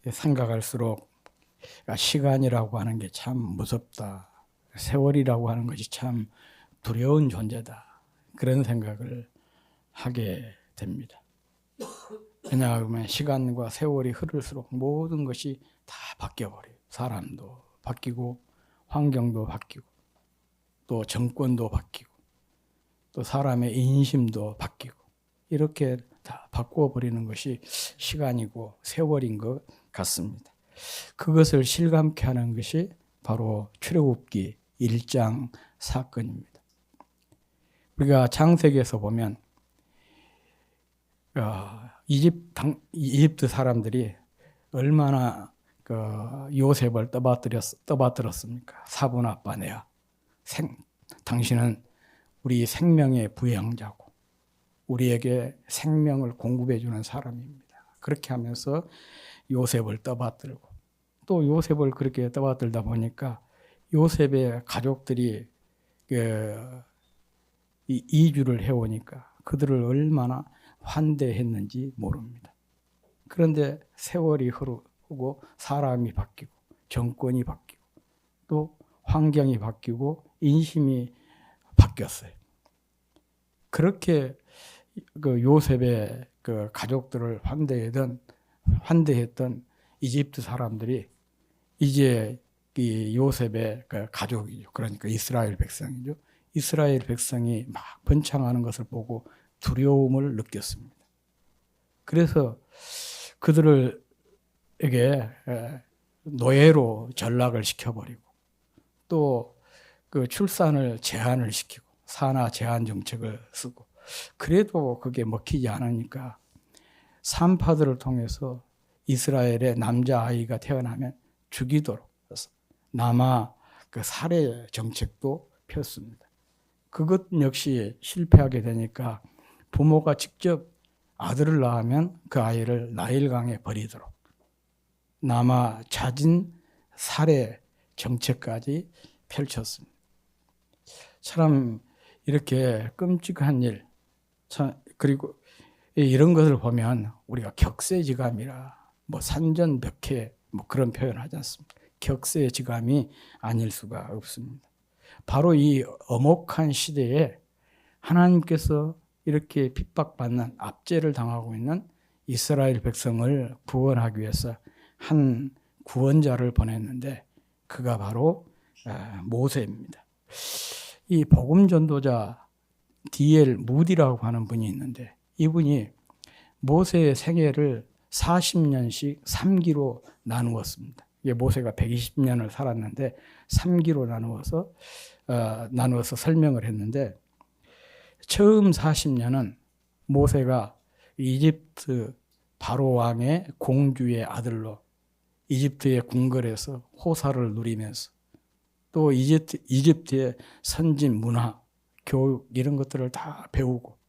생각할수록 시간이라고 하는 게 참 무섭다. 세월이라고 하는 것이 참 두려운 존재다. 그런 생각을 하게 됩니다. 왜냐하면 시간과 세월이 흐를수록 모든 것이 다 바뀌어버려요. 사람도 바뀌고 환경도 바뀌고 또 정권도 바뀌고 또 사람의 인심도 바뀌고 이렇게 다 바꾸어버리는 것이 시간이고 세월인 것 같습니다. 그것을 실감케 하는 것이 바로 출애굽기 1장 사건입니다. 우리가 창세기에서 보면 이집트 사람들이 얼마나 요셉을 떠받들었습니까? 사분아빠네야. 당신은 우리 생명의 부양자고 우리에게 생명을 공급해 주는 사람입니다. 그렇게 하면서 요셉을 떠받들고 또 요셉을 그렇게 떠받들다 보니까 요셉의 가족들이 이주를 해오니까 그들을 얼마나 환대했는지 모릅니다. 그런데 세월이 흐르고 사람이 바뀌고 정권이 바뀌고 또 환경이 바뀌고 인심이 바뀌었어요. 그렇게 요셉의 가족들을 환대했던 이집트 사람들이 이제 이 요셉의 가족이죠. 그러니까 이스라엘 백성이죠. 이스라엘 백성이 막 번창하는 것을 보고 두려움을 느꼈습니다. 그래서 그들에게 노예로 전락을 시켜버리고 또 그 출산을 제한을 시키고 산하 제한 정책을 쓰고 그래도 그게 먹히지 않으니까 산파들을 통해서 이스라엘의 남자아이가 태어나면 죽이도록 해서 남아 그 살해 정책도 폈습니다. 그것 역시 실패하게 되니까 부모가 직접 아들을 낳으면 그 아이를 나일강에 버리도록 남아 자진 살해 정책까지 펼쳤습니다. 참 이렇게 끔찍한 일, 그리고 이런 것을 보면 우리가 격세지감이라 산전벽해 그런 표현을 하지 않습니까? 격세지감이 아닐 수가 없습니다. 바로 이 엄혹한 시대에 하나님께서 이렇게 핍박받는 압제를 당하고 있는 이스라엘 백성을 구원하기 위해서 한 구원자를 보냈는데 그가 바로 모세입니다. 이 복음 전도자 D.L. 무디라고 하는 분이 있는데 이분이 모세의 생애를 40년씩 3기로 나누었습니다. 이게 모세가 120년을 살았는데 3기로 나누어서 설명을 했는데 처음 40년은 모세가 이집트 바로 왕의 공주의 아들로 이집트의 궁궐에서 호사를 누리면서 또 이집트의 선진 문화, 교육 이런 것들을 다 배우고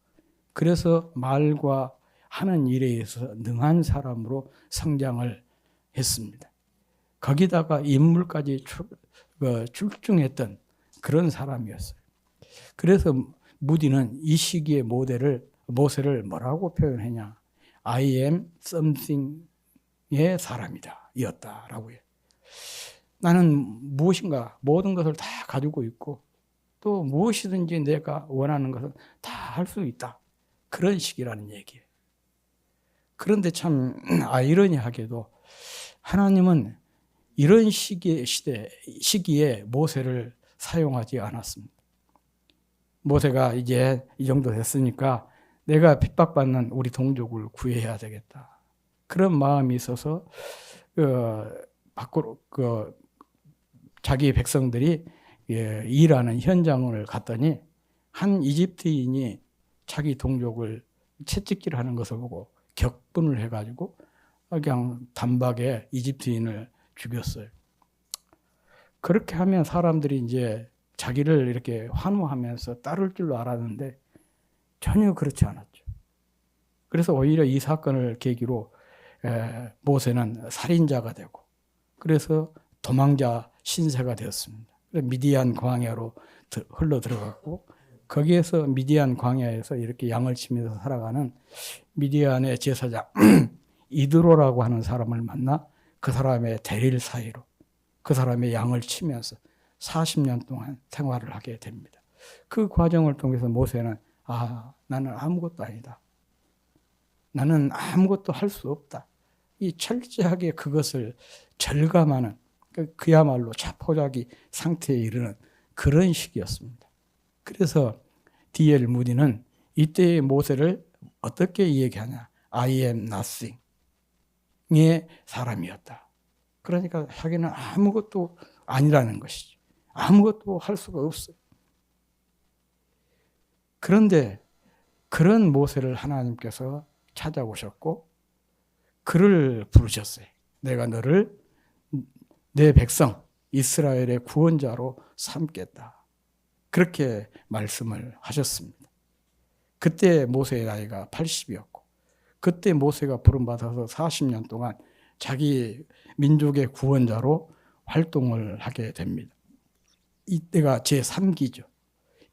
그래서 말과 하는 일에 있어서 능한 사람으로 성장을 했습니다. 거기다가 인물까지 출중했던 그런 사람이었어요. 그래서 무디는 이 시기의 모세를 뭐라고 표현했냐? I am something의 사람이다. 이었다라고 해요. 나는 무엇인가 모든 것을 다 가지고 있고 또 무엇이든지 내가 원하는 것은 다 할 수 있다. 그런 식이라는 얘기예요. 그런데 참 아이러니하게도 하나님은 이런 시기에 모세를 사용하지 않았습니다. 모세가 이제 이 정도 됐으니까 내가 핍박받는 우리 동족을 구해야 되겠다. 그런 마음이 있어서 밖으로 자기 백성들이 일하는 현장을 갔더니 한 이집트인이 자기 동족을 채찍질 하는 것을 보고 격분을 해가지고 그냥 단박에 이집트인을 죽였어요. 그렇게 하면 사람들이 이제 자기를 이렇게 환호하면서 따를 줄로 알았는데 전혀 그렇지 않았죠. 그래서 오히려 이 사건을 계기로 모세는 살인자가 되고 그래서 도망자 신세가 되었습니다. 미디안 광야로 흘러 들어갔고 거기에서 미디안 광야에서 이렇게 양을 치면서 살아가는 미디안의 제사장 이드로라고 하는 사람을 만나 그 사람의 대릴 사이로 그 사람의 양을 치면서 40년 동안 생활을 하게 됩니다. 그 과정을 통해서 모세는 나는 아무것도 아니다. 나는 아무것도 할 수 없다. 이 철저하게 그것을 절감하는 그야말로 자포자기 상태에 이르는 그런 시기였습니다. 그래서 D.L. 무디는 이때의 모세를 어떻게 얘기하냐. I am nothing의 사람이었다. 그러니까 자기는 아무것도 아니라는 것이죠. 아무것도 할 수가 없어요. 그런데 그런 모세를 하나님께서 찾아오셨고 그를 부르셨어요. 내가 너를 내 백성 이스라엘의 구원자로 삼겠다. 그렇게 말씀을 하셨습니다. 그때 모세의 나이가 80이었고 그때 모세가 부름받아서 40년 동안 자기 민족의 구원자로 활동을 하게 됩니다. 이때가 제3기죠.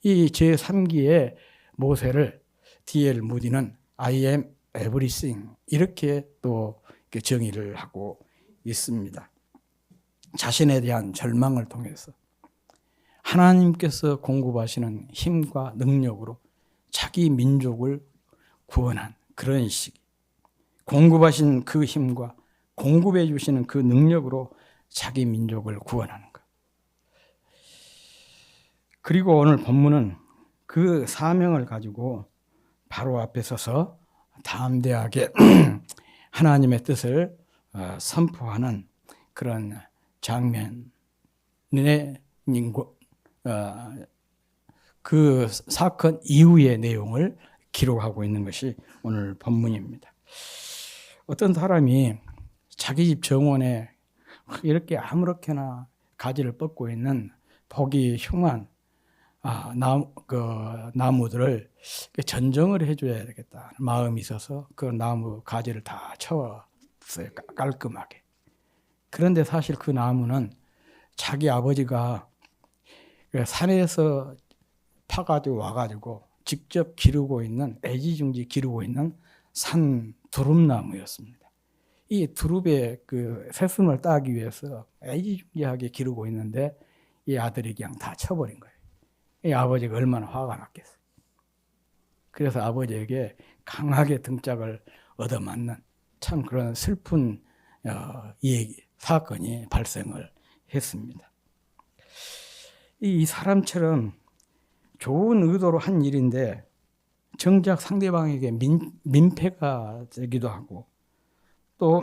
이 제3기의 모세를 D.L. 무디는 I am everything 이렇게 또 정의를 하고 있습니다. 자신에 대한 절망을 통해서 하나님께서 공급하시는 힘과 능력으로 자기 민족을 구원한 그런 시기. 공급하신 그 힘과 공급해 주시는 그 능력으로 자기 민족을 구원하는 것. 그리고 오늘 본문은 그 사명을 가지고 바로 앞에 서서 담대하게 하나님의 뜻을 선포하는 그런 장면의 그 사건 이후의 내용을 기록하고 있는 것이 오늘 본문입니다. 어떤 사람이 자기 집 정원에 이렇게 아무렇게나 가지를 뻗고 있는 보기 흉한 나무들을 전정을 해줘야 되겠다 마음이 있어서 그 나무 가지를 다 쳐왔어요. 깔끔하게. 그런데 사실 그 나무는 자기 아버지가 산에서 파가지고 와가지고 직접 기르고 있는 애지중지 기르고 있는 산 두릅나무였습니다. 이 두릅의 그 새순을 따기 위해서 애지중지하게 기르고 있는데 이 아들이 그냥 다 쳐버린 거예요. 이 아버지가 얼마나 화가 났겠어요. 그래서 아버지에게 강하게 등짝을 얻어맞는 참 그런 슬픈 사건이 발생을 했습니다. 이 사람처럼 좋은 의도로 한 일인데 정작 상대방에게 민폐가 되기도 하고 또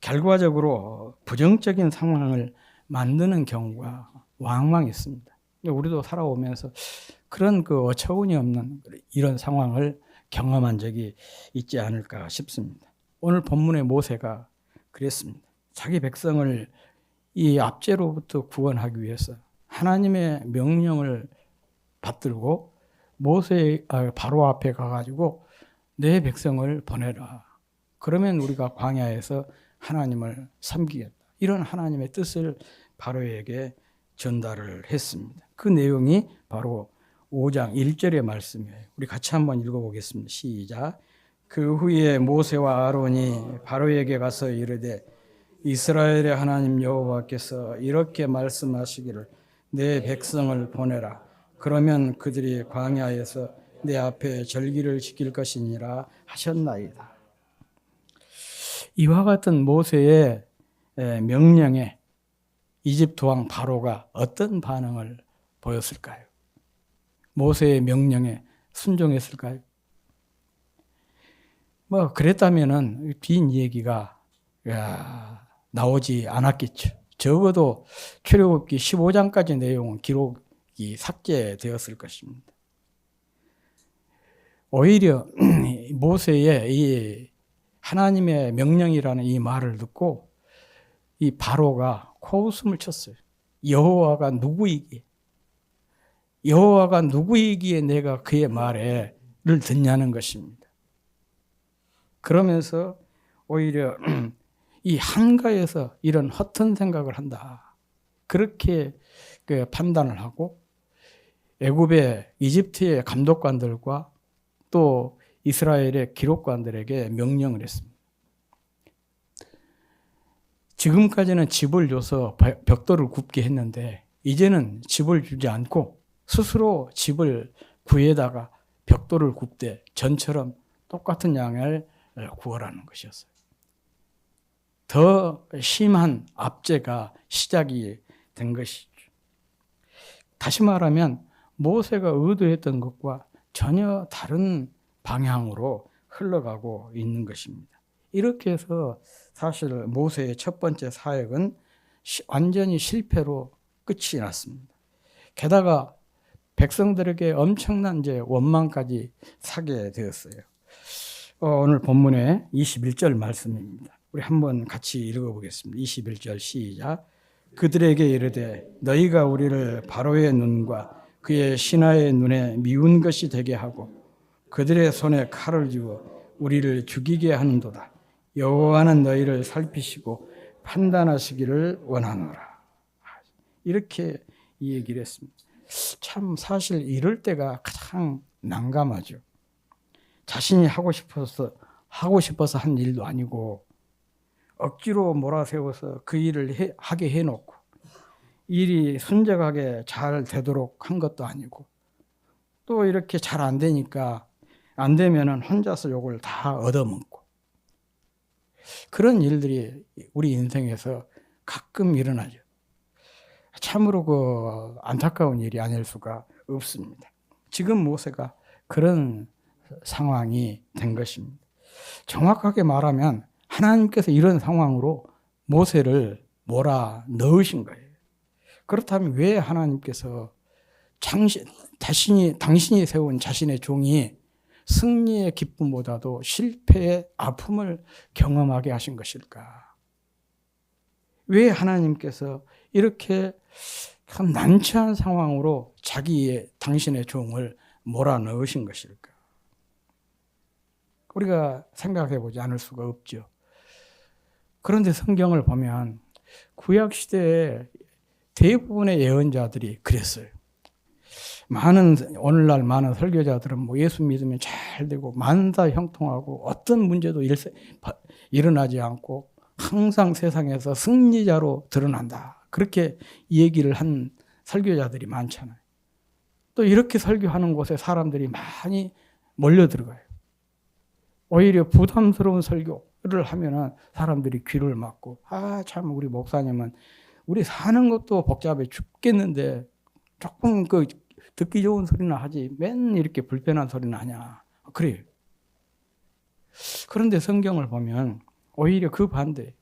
결과적으로 부정적인 상황을 만드는 경우가 왕왕 있습니다. 우리도 살아오면서 그런 그 어처구니 없는 이런 상황을 경험한 적이 있지 않을까 싶습니다. 오늘 본문의 모세가 그랬습니다. 자기 백성을 이 압제로부터 구원하기 위해서 하나님의 명령을 받들고 바로 앞에 가가지고 내 백성을 보내라. 그러면 우리가 광야에서 하나님을 섬기겠다. 이런 하나님의 뜻을 바로에게 전달을 했습니다. 그 내용이 바로 5장 1절의 말씀이에요. 우리 같이 한번 읽어보겠습니다. 시작. 그 후에 모세와 아론이 바로에게 가서 이르되 이스라엘의 하나님 여호와께서 이렇게 말씀하시기를 내 백성을 보내라. 그러면 그들이 광야에서 내 앞에 절기를 지킬 것이니라 하셨나이다. 이와 같은 모세의 명령에 이집트 왕 바로가 어떤 반응을 보였을까요? 모세의 명령에 순종했을까요? 그랬다면은 빈 얘기가 나오지 않았겠죠. 적어도 출애굽기 15장까지 내용은 기록이 삭제되었을 것입니다. 오히려 모세의 이 하나님의 명령이라는 이 말을 듣고 이 바로가 코웃음을 쳤어요. 여호와가 누구이기에 내가 그의 말을 듣냐는 것입니다. 그러면서 오히려 이 한가에서 이런 허튼 생각을 한다. 그렇게 판단을 하고 이집트의 감독관들과 또 이스라엘의 기록관들에게 명령을 했습니다. 지금까지는 집을 줘서 벽돌을 굽게 했는데 이제는 집을 주지 않고 스스로 집을 구해다가 벽돌을 굽되 전처럼 똑같은 양을 구하라는 것이었어요. 더 심한 압제가 시작이 된 것이죠. 다시 말하면 모세가 의도했던 것과 전혀 다른 방향으로 흘러가고 있는 것입니다. 이렇게 해서 사실 모세의 첫 번째 사역은 완전히 실패로 끝이 났습니다. 게다가 백성들에게 엄청난 원망까지 사게 되었어요. 오늘 본문의 21절 말씀입니다. 우리 한번 같이 읽어보겠습니다. 21절 시작. 그들에게 이르되 너희가 우리를 바로의 눈과 그의 신하의 눈에 미운 것이 되게 하고 그들의 손에 칼을 쥐어 우리를 죽이게 하는도다. 여호와는 너희를 살피시고 판단하시기를 원하노라. 이렇게 이 얘기를 했습니다. 참 사실 이럴 때가 가장 난감하죠. 자신이 하고 싶어서 한 일도 아니고 억지로 몰아세워서 그 일을 하게 해놓고 일이 순적하게 잘 되도록 한 것도 아니고 또 이렇게 잘 안 되니까 안 되면은 혼자서 욕을 다 얻어먹고 그런 일들이 우리 인생에서 가끔 일어나죠. 참으로 안타까운 일이 아닐 수가 없습니다. 지금 모세가 그런 상황이 된 것입니다. 정확하게 말하면 하나님께서 이런 상황으로 모세를 몰아넣으신 거예요. 그렇다면 왜 하나님께서 당신이 세운 자신의 종이 승리의 기쁨보다도 실패의 아픔을 경험하게 하신 것일까? 왜 하나님께서 이렇게 참 난처한 상황으로 당신의 종을 몰아넣으신 것일까? 우리가 생각해 보지 않을 수가 없죠. 그런데 성경을 보면 구약시대에 대부분의 예언자들이 그랬어요. 오늘날 많은 설교자들은 예수 믿으면 잘 되고 만사 형통하고 어떤 문제도 일어나지 않고 항상 세상에서 승리자로 드러난다. 그렇게 얘기를 한 설교자들이 많잖아요. 또 이렇게 설교하는 곳에 사람들이 많이 몰려들어가요. 오히려 부담스러운 설교를 하면은 사람들이 귀를 막고 참 우리 목사님은 우리 사는 것도 복잡해 죽겠는데 조금 듣기 좋은 소리나 하지 맨 이렇게 불편한 소리나 하냐. 그래요. 그런데 성경을 보면 오히려 그 반대,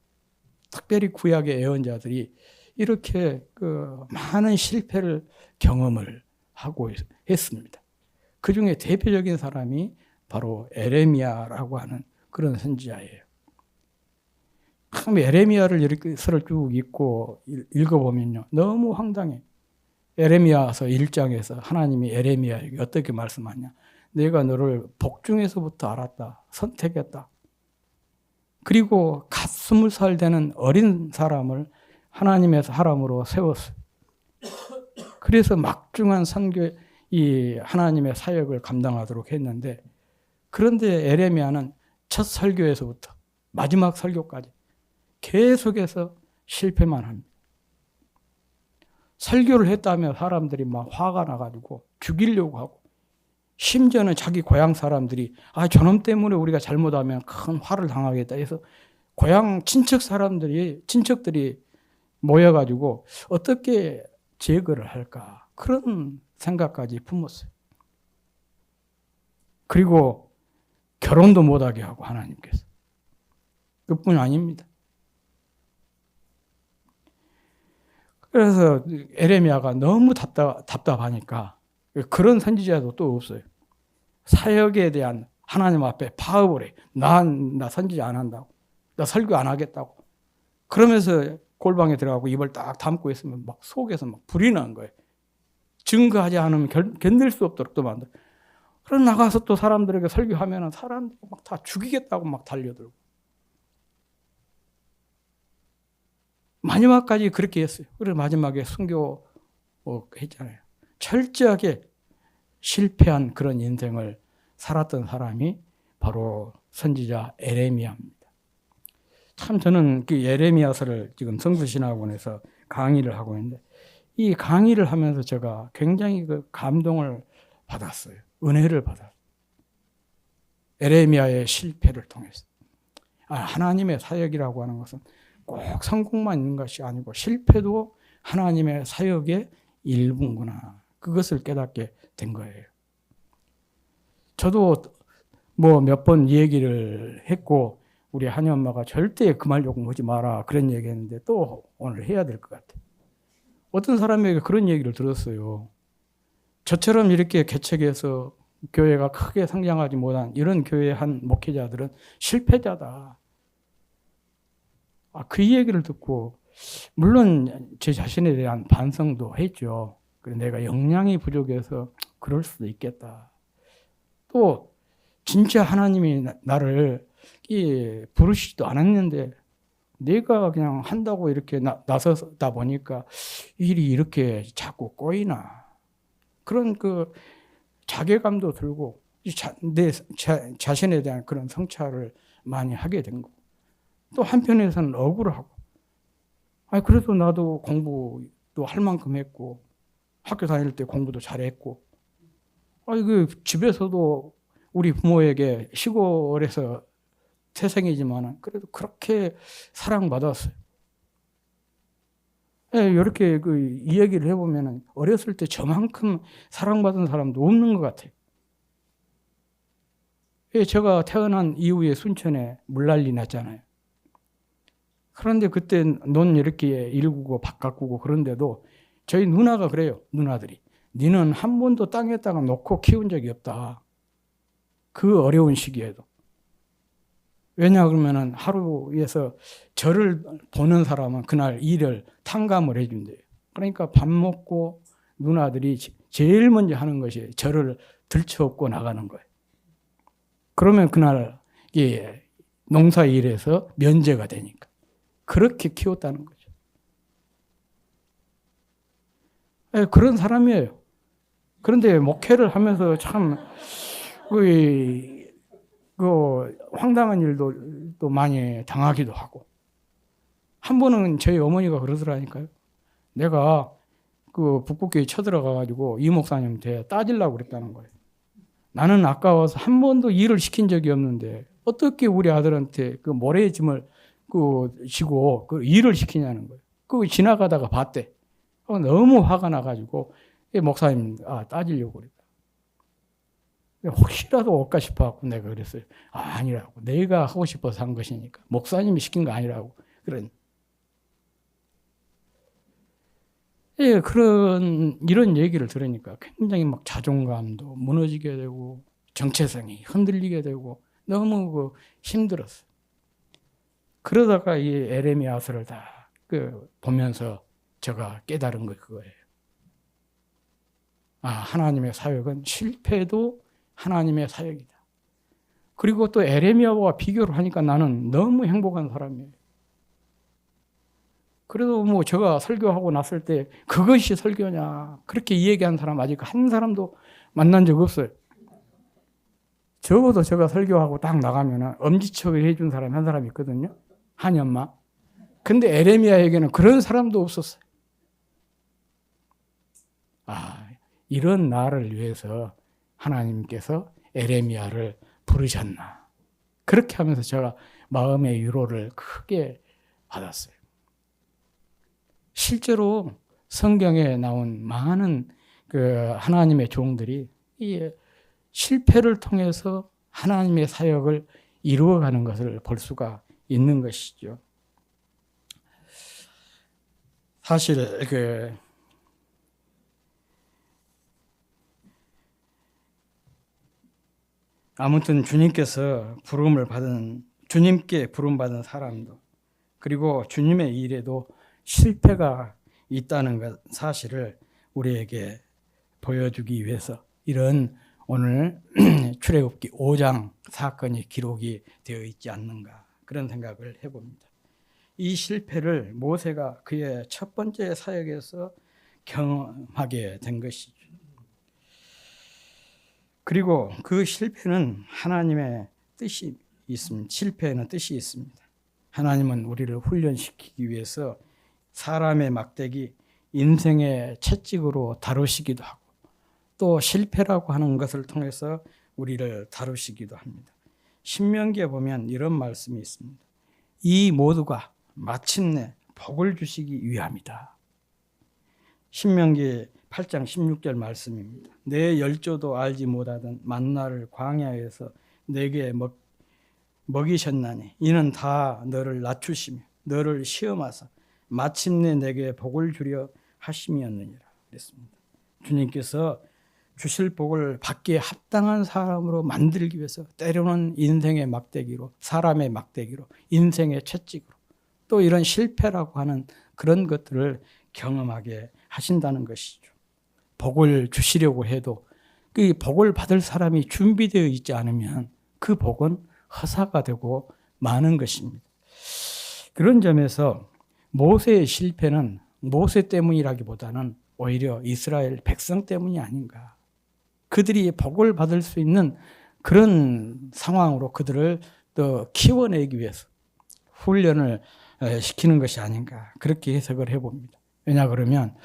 특별히 구약의 예언자들이 이렇게 많은 실패를 경험을 하고 했습니다. 그 중에 대표적인 사람이 바로 에레미야라고 하는 그런 선지자예요. 참 에레미야를 이렇게 쭉 읽어보면요. 너무 황당해. 에레미야서 1장에서 하나님이 에레미야에게 어떻게 말씀하냐. 내가 너를 복중에서부터 알았다. 선택했다. 그리고 갓 20살 되는 어린 사람을 하나님의 사람으로 세웠어요. 그래서 막중한 이 하나님의 사역을 감당하도록 했는데 그런데 에레미야는 첫 설교에서부터 마지막 설교까지 계속해서 실패만 합니다. 설교를 했다면 사람들이 막 화가 나가지고 죽이려고 하고 심지어는 자기 고향 사람들이 저놈 때문에 우리가 잘못하면 큰 화를 당하겠다 해서 고향 친척들이 모여가지고 어떻게 제거를 할까 그런 생각까지 품었어요. 그리고 결혼도 못하게 하고 하나님께서 그뿐 아닙니다. 그래서 에레미야가 너무 답답하니까 그런 선지자도 또 없어요. 사역에 대한 하나님 앞에 파업을 해. 나 선지자 안 한다고. 나 설교 안 하겠다고. 그러면서 골방에 들어가고 입을 딱 담고 있으면 막 속에서 막 불이 나는 거예요. 증거하지 않으면 견딜 수 없도록 또 만들어. 그럼 나가서 또 사람들에게 설교하면 사람들 막 다 죽이겠다고 막 달려들고. 마지막까지 그렇게 했어요. 그래서 마지막에 순교 했잖아요. 철저하게 실패한 그런 인생을 살았던 사람이 바로 선지자 에레미야입니다. 참 저는 그 예레미야서를 지금 성수신학원에서 강의를 하고 있는데 이 강의를 하면서 제가 굉장히 그 감동을 받았어요. 은혜를 받았어요. 에레미야의 실패를 통해서. 하나님의 사역이라고 하는 것은 꼭 성공만 있는 것이 아니고 실패도 하나님의 사역의 일부구나. 그것을 깨닫게 된 거예요. 저도 뭐 몇 번 얘기를 했고 우리 한이 엄마가 절대 그 말 욕먹지 마라 그런 얘기했는데 또 오늘 해야 될 것 같아요. 어떤 사람에게 그런 얘기를 들었어요. 저처럼 이렇게 개척해서 교회가 크게 성장하지 못한 이런 교회 한 목회자들은 실패자다. 그 얘기를 듣고 물론 제 자신에 대한 반성도 했죠. 내가 역량이 부족해서 그럴 수도 있겠다. 또 진짜 하나님이 나를 부르시지도 않았는데 내가 그냥 한다고 이렇게 나서다 보니까 일이 이렇게 자꾸 꼬이나 그런 그 자괴감도 들고 내 자신에 대한 그런 성찰을 많이 하게 된 거고 또 한편에서는 억울하고 그래도 나도 공부도 할 만큼 했고 학교 다닐 때 공부도 잘했고 집에서도 우리 부모에게 시골에서 태생이지만 그래도 그렇게 사랑받았어요. 이렇게 이 얘기를 해보면 어렸을 때 저만큼 사랑받은 사람도 없는 것 같아요. 제가 태어난 이후에 순천에 물난리 났잖아요. 그런데 그때 논 이렇게 일구고 밥 가꾸고 그런데도 저희 누나가 그래요. 누나들이. 니는 한 번도 땅에다가 놓고 키운 적이 없다. 그 어려운 시기에도. 왜냐 그러면은 하루에서 저를 보는 사람은 그날 일을 탕감을 해준대요. 그러니까 밥 먹고 누나들이 제일 먼저 하는 것이 저를 들쳐업고 나가는 거예요. 그러면 그날 농사일에서 면제가 되니까. 그렇게 키웠다는 거죠. 그런 사람이에요. 그런데 목회를 하면서 참 황당한 일도 또 많이 당하기도 하고. 한 번은 저희 어머니가 그러더라니까요. 내가 북극교회 쳐들어가가지고 이 목사님한테 따지려고 그랬다는 거예요. 나는 아까워서 한 번도 일을 시킨 적이 없는데 어떻게 우리 아들한테 모래짐을 지고 일을 시키냐는 거예요. 지나가다가 봤대. 너무 화가 나가지고 목사님 따지려고 그랬다. 혹시라도 올까 싶어갖고 내가 그랬어요. 아니라고. 내가 하고 싶어서 한 것이니까. 목사님이 시킨 거 아니라고. 이런 얘기를 들으니까 굉장히 자존감도 무너지게 되고 정체성이 흔들리게 되고 너무 힘들었어요. 그러다가 이 에레미야서를 다 보면서 제가 깨달은 거 그거예요. 하나님의 사역은 실패도 하나님의 사역이다. 그리고 또 에레미야와 비교를 하니까 나는 너무 행복한 사람이에요. 그래도 제가 설교하고 났을 때 그것이 설교냐 그렇게 얘기한 사람 아직 한 사람도 만난 적 없어요. 적어도 제가 설교하고 딱 나가면 엄지척을 해준 사람이 한 사람이 있거든요. 한이 엄마. 근데 에레미야에게는 그런 사람도 없었어요. 이런 나를 위해서 하나님께서 에레미야를 부르셨나. 그렇게 하면서 제가 마음의 위로를 크게 받았어요. 실제로 성경에 나온 많은 하나님의 종들이 이 실패를 통해서 하나님의 사역을 이루어가는 것을 볼 수가 있는 것이죠. 사실 아무튼 주님께 부름받은 사람도 그리고 주님의 일에도 실패가 있다는 것 사실을 우리에게 보여주기 위해서 이런 오늘 출애굽기 5장 사건이 기록이 되어 있지 않는가 그런 생각을 해봅니다. 이 실패를 모세가 그의 첫 번째 사역에서 경험하게 된 것이죠. 그리고 그 실패는 하나님의 뜻이 있습니다. 실패에는 뜻이 있습니다. 하나님은 우리를 훈련시키기 위해서 사람의 막대기, 인생의 채찍으로 다루시기도 하고 또 실패라고 하는 것을 통해서 우리를 다루시기도 합니다. 신명기에 보면 이런 말씀이 있습니다. 이 모두가 마침내 복을 주시기 위함이다. 신명기 8장 16절 말씀입니다. 내 열조도 알지 못하던 만나를 광야에서 내게 먹이셨나니 이는 다 너를 낮추시며 너를 시험하사 마침내 내게 복을 주려 하심이었느니라 그랬습니다. 주님께서 주실 복을 받기에 합당한 사람으로 만들기 위해서 때로는 인생의 막대기로, 사람의 막대기로, 인생의 채찍으로 또 이런 실패라고 하는 그런 것들을 경험하게 하신다는 것이죠. 복을 주시려고 해도 그 복을 받을 사람이 준비되어 있지 않으면 그 복은 허사가 되고 마는 것입니다. 그런 점에서 모세의 실패는 모세 때문이라기보다는 오히려 이스라엘 백성 때문이 아닌가. 그들이 복을 받을 수 있는 그런 상황으로 그들을 또 키워내기 위해서 훈련을 시키는 것이 아닌가. 그렇게 해석을 해봅니다. 왜냐 그러면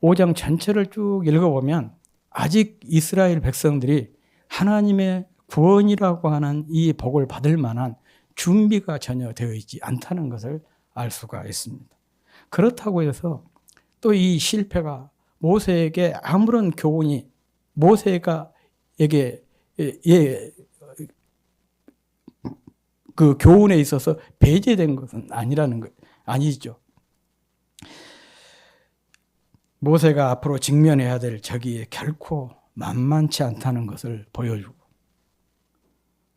5장 전체를 쭉 읽어보면 아직 이스라엘 백성들이 하나님의 구원이라고 하는 이 복을 받을 만한 준비가 전혀 되어 있지 않다는 것을 알 수가 있습니다. 그렇다고 해서 또 이 실패가 모세에게 아무런 교훈이 모세에게 그 교훈에 있어서 배제된 것은 아니죠. 모세가 앞으로 직면해야 될 적이 결코 만만치 않다는 것을 보여주고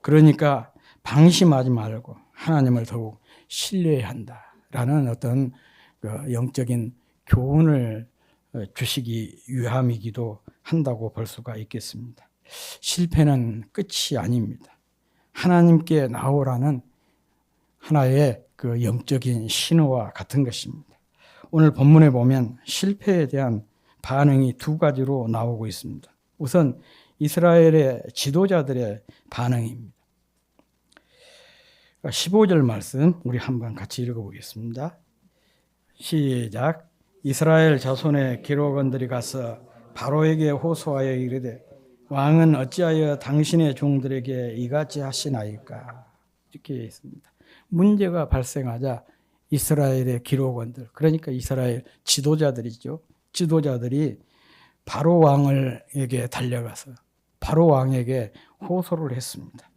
그러니까 방심하지 말고 하나님을 더욱 신뢰해야 한다라는 어떤 영적인 교훈을 주시기 위함이기도 한다고 볼 수가 있겠습니다. 실패는 끝이 아닙니다. 하나님께 나오라는 하나의 그 영적인 신호와 같은 것입니다. 오늘 본문에 보면 실패에 대한 반응이 두 가지로 나오고 있습니다. 우선 이스라엘의 지도자들의 반응입니다. 15절 말씀 우리 한번 같이 읽어보겠습니다. 시작. 이스라엘 자손의 기록원들이 가서 바로에게 호소하여 이르되 왕은 어찌하여 당신의 종들에게 이같이 하시나이까. 이렇게 있습니다. 문제가 발생하자 이스라엘의 기록원들, 그러니까 이스라엘 지도자들이죠. 지도자들이 바로 왕에게 달려가서 바로 왕에게 호소를 했습니다.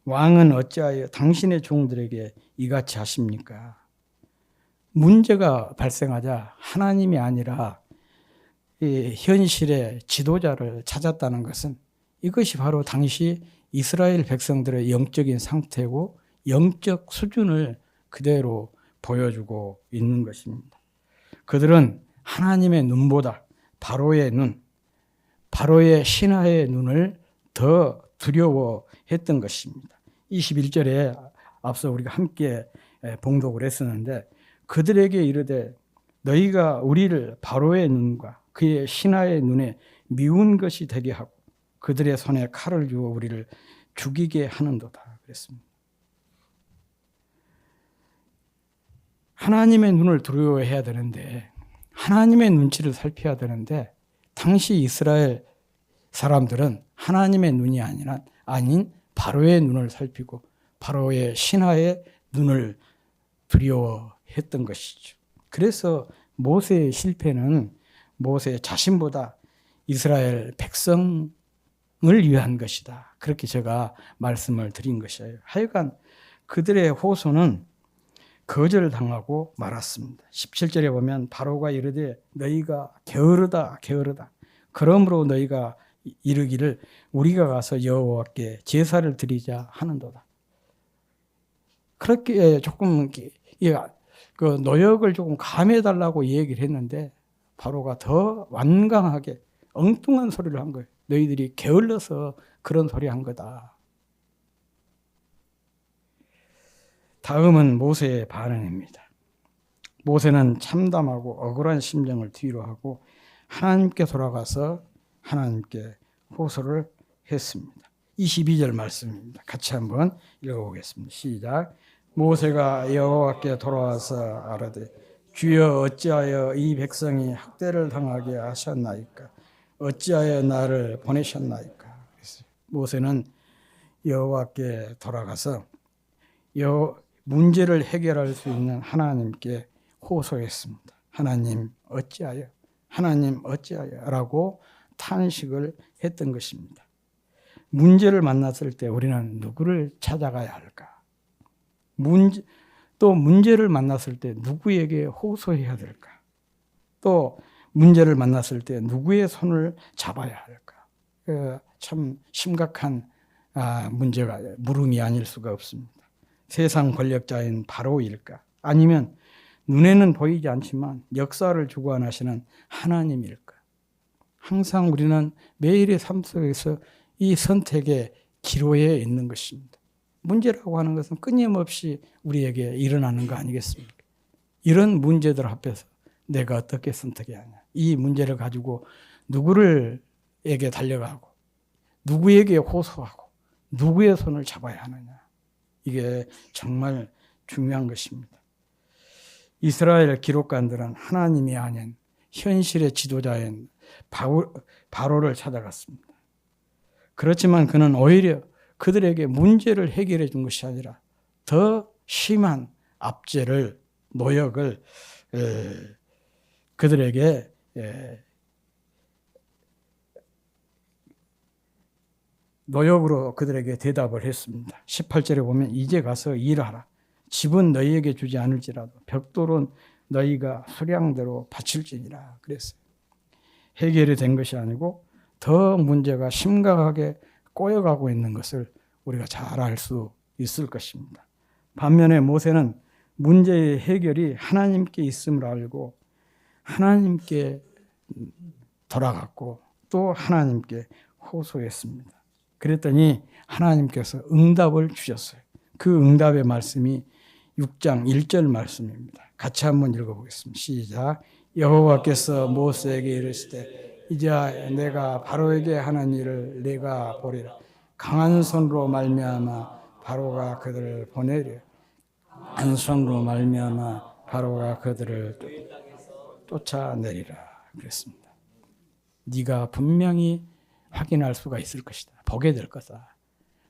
왕은 어찌하여 당신의 종들에게 이같이 하십니까? 문제가 발생하자 하나님이 아니라 이 현실의 지도자를 찾았다는 것은 이것이 바로 당시 이스라엘 백성들의 영적인 상태고 영적 수준을 그대로 보여주고 있는 것입니다. 그들은 하나님의 눈보다 바로의 눈, 바로의 신하의 눈을 더 두려워했던 것입니다. 21절에 앞서 우리가 함께 봉독을 했었는데 그들에게 이르되 너희가 우리를 바로의 눈과 그의 신하의 눈에 미운 것이 되게 하고 그들의 손에 칼을 주어 우리를 죽이게 하는도다 그랬습니다. 하나님의 눈을 두려워해야 되는데 하나님의 눈치를 살펴야 되는데 당시 이스라엘 사람들은 하나님의 눈이 아닌 바로의 눈을 살피고 바로의 신하의 눈을 두려워했던 것이죠. 그래서 모세의 실패는 모세 자신보다 이스라엘 백성을 위한 것이다. 그렇게 제가 말씀을 드린 것이에요. 하여간 그들의 호소는 거절당하고 말았습니다. 17절에 보면 바로가 이르되 너희가 게으르다 게으르다. 그러므로 너희가 이르기를 우리가 가서 여호와께 제사를 드리자 하는도다. 그렇게 조금 그 노역을 조금 감해달라고 얘기를 했는데 바로가 더 완강하게 엉뚱한 소리를 한 거예요. 너희들이 게을러서 그런 소리 한 거다. 다음은 모세의 반응입니다. 모세는 참담하고 억울한 심정을 뒤로 하고 하나님께 돌아가서 하나님께 호소를 했습니다. 22절 말씀입니다. 같이 한번 읽어보겠습니다. 시작. 모세가 여호와께 돌아와서 아뢰되 주여 어찌하여 이 백성이 학대를 당하게 하셨나이까? 어찌하여 나를 보내셨나이까? 모세는 여호와께 돌아가서 문제를 해결할 수 있는 하나님께 호소했습니다. 하나님 어찌하여 라고 탄식을 했던 것입니다. 문제를 만났을 때 우리는 누구를 찾아가야 할까? 또 문제를 만났을 때 누구에게 호소해야 될까? 또 문제를 만났을 때 누구의 손을 잡아야 할까? 참 심각한 문제가 물음이 아닐 수가 없습니다. 세상 권력자인 바로일까? 아니면 눈에는 보이지 않지만 역사를 주관하시는 하나님일까? 항상 우리는 매일의 삶 속에서 이 선택의 기로에 있는 것입니다. 문제라고 하는 것은 끊임없이 우리에게 일어나는 거 아니겠습니까? 이런 문제들 앞에서 내가 어떻게 선택해야 하냐. 이 문제를 가지고 누구에게 달려가고 누구에게 호소하고 누구의 손을 잡아야 하느냐. 이게 정말 중요한 것입니다. 이스라엘 기록관들은 하나님이 아닌 현실의 지도자인 바로를 찾아갔습니다. 그렇지만 그는 오히려 그들에게 문제를 해결해 준 것이 아니라 더 심한 압제를, 노역을 그들에게 노역으로 그들에게 대답을 했습니다. 18절에 보면 이제 가서 일하라. 집은 너희에게 주지 않을지라도 벽돌은 너희가 수량대로 바칠지니라 그랬어요. 해결이 된 것이 아니고 더 문제가 심각하게 꼬여가고 있는 것을 우리가 잘 알 수 있을 것입니다. 반면에 모세는 문제의 해결이 하나님께 있음을 알고 하나님께 돌아갔고 또 하나님께 호소했습니다. 그랬더니 하나님께서 응답을 주셨어요. 그 응답의 말씀이 6장 1절 말씀입니다. 같이 한번 읽어보겠습니다. 시작. 여호와께서 모세에게 이르시되 이제 내가 바로에게 하는 일을 내가 보리라. 강한 손으로 말미암아 바로가 그들을 보내려. 강한 손으로 말미암아 바로가 그들을 쫓아내리라 그랬습니다. 네가 분명히 확인할 수가 있을 것이다. 보게 될 거다.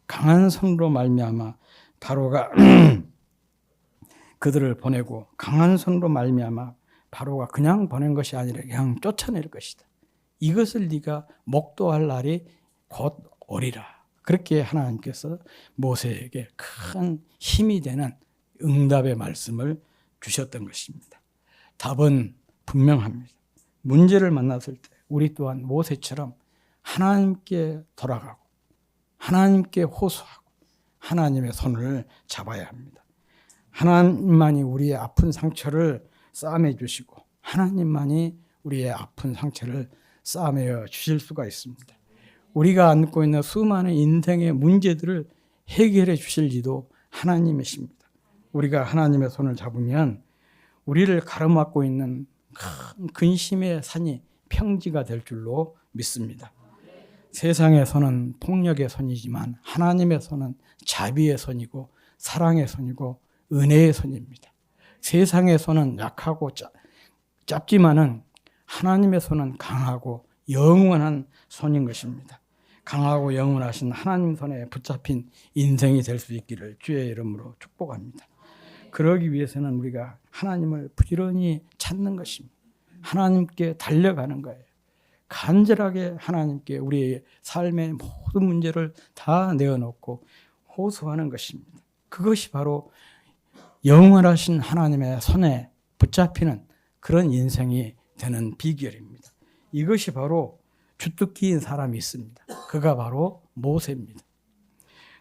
강한 손으로 말미암아 바로가 그들을 보내고 강한 손으로 말미암아 바로가 그냥 보낸 것이 아니라 그냥 쫓아낼 것이다. 이것을 네가 목도할 날이 곧 오리라. 그렇게 하나님께서 모세에게 큰 힘이 되는 응답의 말씀을 주셨던 것입니다. 답은 분명합니다. 문제를 만났을 때 우리 또한 모세처럼 하나님께 돌아가고 하나님께 호소하고 하나님의 손을 잡아야 합니다. 하나님만이 우리의 아픈 상처를 싸매 주시고 하나님만이 우리의 아픈 상처를 싸매어 주실 수가 있습니다. 우리가 안고 있는 수많은 인생의 문제들을 해결해 주실지도 하나님이십니다. 우리가 하나님의 손을 잡으면 우리를 가로막고 있는 큰 근심의 산이 평지가 될 줄로 믿습니다. 세상의 손은 폭력의 손이지만 하나님의 손은 자비의 손이고 사랑의 손이고 은혜의 손입니다. 세상의 손은 약하고 짧지만은 하나님의 손은 강하고 영원한 손인 것입니다. 강하고 영원하신 하나님 손에 붙잡힌 인생이 될 수 있기를 주의 이름으로 축복합니다. 그러기 위해서는 우리가 하나님을 부지런히 찾는 것입니다. 하나님께 달려가는 거예요. 간절하게 하나님께 우리의 삶의 모든 문제를 다 내어놓고 호소하는 것입니다. 그것이 바로 영원하신 하나님의 손에 붙잡히는 그런 인생이 되는 비결입니다. 이것이 바로 주특기인 사람이 있습니다. 그가 바로 모세입니다.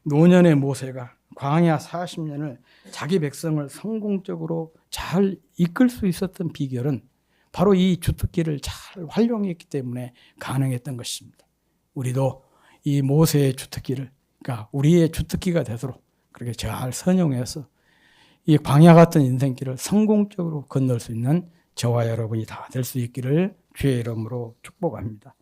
노년의 모세가 광야 40년을 자기 백성을 성공적으로 잘 이끌 수 있었던 비결은 바로 이 주특기를 잘 활용했기 때문에 가능했던 것입니다. 우리도 이 모세의 주특기를, 그러니까 우리의 주특기가 되도록 그렇게 잘 선용해서 이 광야 같은 인생길을 성공적으로 건널 수 있는 저와 여러분이 다 될 수 있기를 주의 이름으로 축복합니다.